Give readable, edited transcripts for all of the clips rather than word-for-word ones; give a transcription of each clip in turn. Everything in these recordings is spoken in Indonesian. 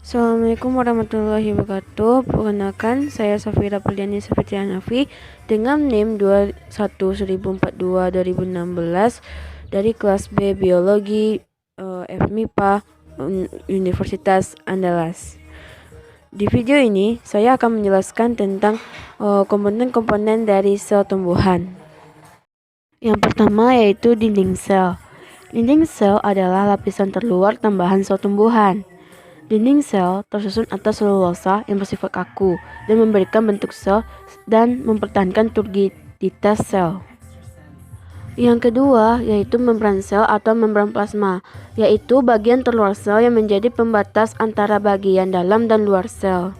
Assalamualaikum warahmatullahi wabarakatuh. Perkenalkan, saya Safira Puliani Safitri dengan NIM 21.1042-2016 dari kelas B Biologi FMIPA Universitas Andalas. Di video ini, saya akan menjelaskan tentang komponen-komponen dari sel tumbuhan. Yang pertama yaitu dinding sel. Dinding sel adalah lapisan terluar tambahan sel tumbuhan. Dinding sel tersusun atas selulosa yang bersifat kaku dan memberikan bentuk sel dan mempertahankan turgidititas sel. Yang kedua yaitu membran sel atau membran plasma, yaitu bagian terluar sel yang menjadi pembatas antara bagian dalam dan luar sel.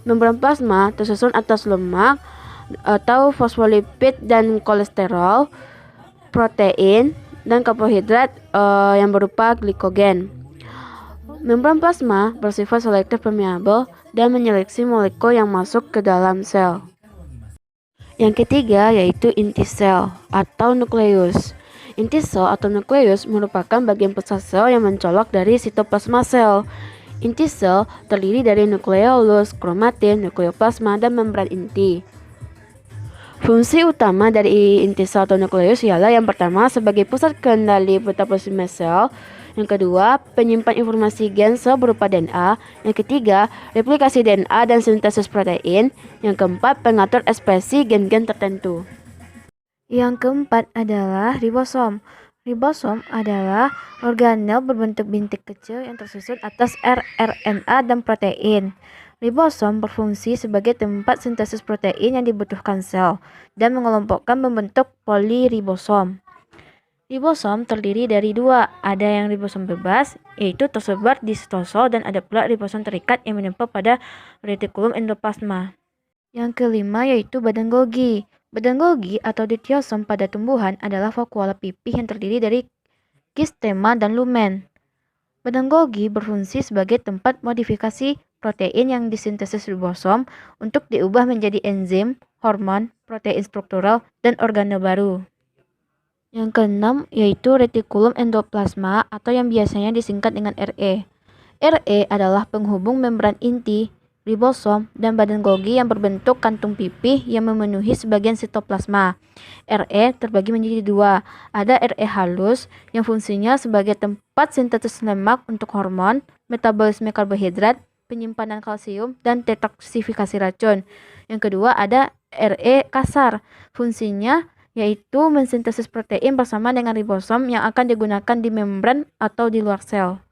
Membran plasma tersusun atas lemak atau fosfolipid dan kolesterol, protein, dan karbohidrat yang berupa glikogen. Membran plasma bersifat selektif permeabel dan menyeleksi molekul yang masuk ke dalam sel. Yang ketiga yaitu inti sel atau nukleus. Inti sel atau nukleus merupakan bagian pusat sel yang mencolok dari sitoplasma sel. Inti sel terdiri dari nukleolus, kromatin, nukleoplasma, dan membran inti. Fungsi utama dari inti sel atau nukleus ialah yang pertama sebagai pusat kendali metabolisme sel, yang kedua penyimpan informasi gen sel berupa DNA, yang ketiga replikasi DNA dan sintesis protein, yang keempat pengatur ekspresi gen-gen tertentu. Yang keempat adalah ribosom. Ribosom adalah organel berbentuk bintik kecil yang tersusun atas rRNA dan protein. Ribosom berfungsi sebagai tempat sintesis protein yang dibutuhkan sel dan mengelompokkan membentuk poliribosom. Ribosom terdiri dari dua, ada yang ribosom bebas, yaitu tersebar di sitosol, dan ada pula ribosom terikat yang menempel pada retikulum endoplasma. Yang kelima yaitu badan Golgi. Badan Golgi atau ditiosom pada tumbuhan adalah vakuola pipih yang terdiri dari kistema dan lumen. Badan Golgi berfungsi sebagai tempat modifikasi protein yang disintesis ribosom untuk diubah menjadi enzim, hormon, protein struktural, dan organel baru. Yang keenam yaitu retikulum endoplasma atau yang biasanya disingkat dengan RE. RE adalah penghubung membran inti, ribosom, dan badan Golgi yang berbentuk kantung pipih yang memenuhi sebagian sitoplasma. RE terbagi menjadi dua. Ada RE halus yang fungsinya sebagai tempat sintesis lemak untuk hormon, metabolisme karbohidrat, penyimpanan kalsium, dan detoksifikasi racun. Yang kedua ada RE kasar. Fungsinya yaitu mensintesis protein bersama dengan ribosom yang akan digunakan di membran atau di luar sel.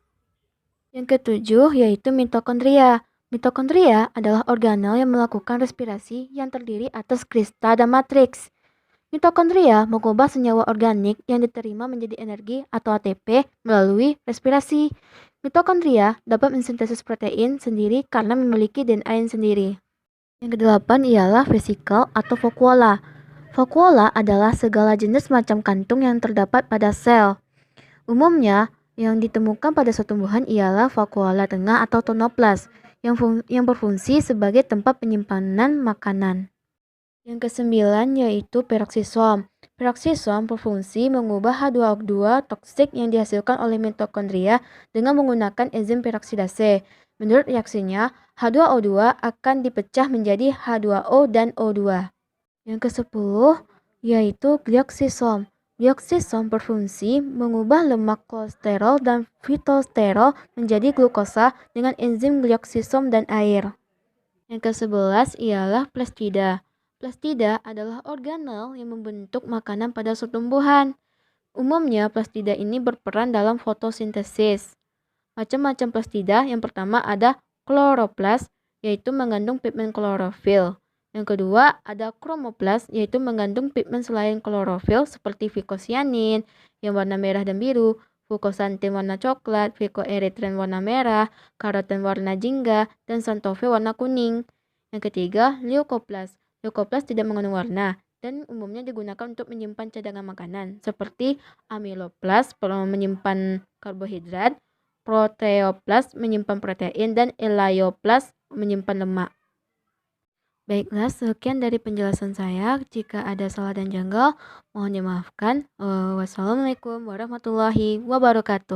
Yang ketujuh yaitu mitokondria. Mitokondria adalah organel yang melakukan respirasi yang terdiri atas kristal dan matriks. Mitokondria mengubah senyawa organik yang diterima menjadi energi atau ATP melalui respirasi. Mitokondria dapat mensintesis protein sendiri karena memiliki DNA yang sendiri. Yang kedelapan ialah vesikel atau vakuola. Vakuola adalah segala jenis macam kantung yang terdapat pada sel. Umumnya, yang ditemukan pada suatu tumbuhan ialah vakuola tengah atau tonoplas yang berfungsi sebagai tempat penyimpanan makanan. Yang kesembilan yaitu peroksisom. Peroksisom berfungsi mengubah H2O2 toksik yang dihasilkan oleh mitokondria dengan menggunakan enzim peroksidase. Menurut reaksinya, H2O2 akan dipecah menjadi H2O dan O2. Yang ke-10 yaitu glioksisom. Glioksisom berfungsi mengubah lemak kolesterol dan fitosterol menjadi glukosa dengan enzim glioksisom dan air. Yang ke-11 ialah plastida. Plastida adalah organel yang membentuk makanan pada suatu tumbuhan. Umumnya plastida ini berperan dalam fotosintesis. Macam-macam plastida, yang pertama ada kloroplas, yaitu mengandung pigmen klorofil. Yang kedua ada kromoplas, yaitu mengandung pigmen selain klorofil seperti vicocyanin yang warna merah dan biru, fukosantin warna coklat, vicoerythrin warna merah, karoten warna jingga, dan xanthophyll warna kuning. Yang ketiga leukoplas. Leukoplas tidak mengandung warna dan umumnya digunakan untuk menyimpan cadangan makanan seperti amiloplas menyimpan karbohidrat, proteoplas menyimpan protein, dan elaioplas menyimpan lemak. Baiklah, sekian dari penjelasan saya. Jika ada salah dan janggal, mohon dimaafkan. Wassalamualaikum warahmatullahi wabarakatuh.